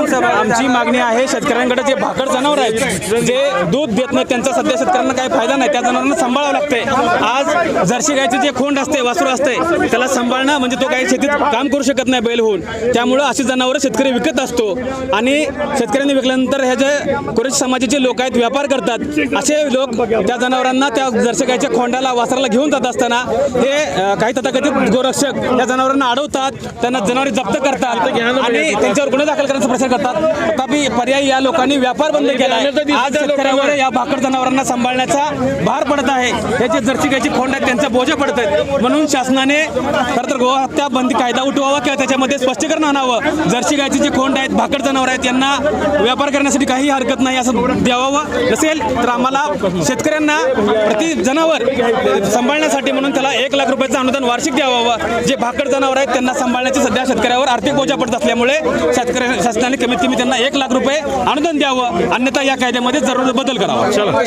साहेब, आमची मागणी आहे शेतकऱ्यांकडे जे भाकड जनावर आहेत जे दूध देत नाहीत त्यांचा सध्या शेतकऱ्यांना काही फायदा नाही, त्या जनावरांना सांभाळावं लागतंय। आज जर्सी गायचे जे खोंड असते वासरू असते त्याला सांभाळणं म्हणजे तो काही शेतीत काम करू शकत नाही बैल होऊन, त्यामुळं अशी जनावरं शेतकरी विकत असतो आणि शेतकऱ्यांनी विकल्यानंतर हे जे कुरेश समाजाचे लोक आहेत व्यापार करतात, असे लोक त्या जनावरांना त्या जर्सी गायच्या खोंडाला वासराला घेऊन जात असताना हे काही तथाकथित गोरक्षक या जनावरांना अडवतात, त्यांना जनावरे जप्त करतात आणि त्यांच्यावर गुन्हे दाखल करण्याचा प्रचार करतात। तथापि पर्यायी या लोकांनी व्यापार बंद केला आहे। आज शेतकऱ्यावर या भाकड जनावरांना सांभाळण्याचा भार पडत आहे, हे जे जर्सी गायची खोंड आहेत त्यांचा बोजा पडत आहेत। म्हणून शासनाने खरं तर गोहत्या बंदी कायदा उठवावा किंवा त्याच्यामध्ये स्पष्टीकरण आणावं। जर्सी गायची जी खोंड आहेत भाकड जनावर आहेत यांना व्यापार करण्यासाठी काही हरकत नाही असं द्यावं, नसेल तर आम्हाला शेतकऱ्यांना प्रति जनावर सांभाळण्यासाठी म्हणून त्याला 1 लाख रुपयाचं अनुदान वार्षिक द्यावं। जे भाकड जनावर आहेत त्यांना सांभाळण्याची सध्या शेतकऱ्यावर आर्थिक बोजा पडत असल्यामुळे शासनाने कमीत कमी त्यांना 1 लाख रुपये अनुदान द्यावं, अन्यथा या कायद्यामध्ये जरूर बदल करावा।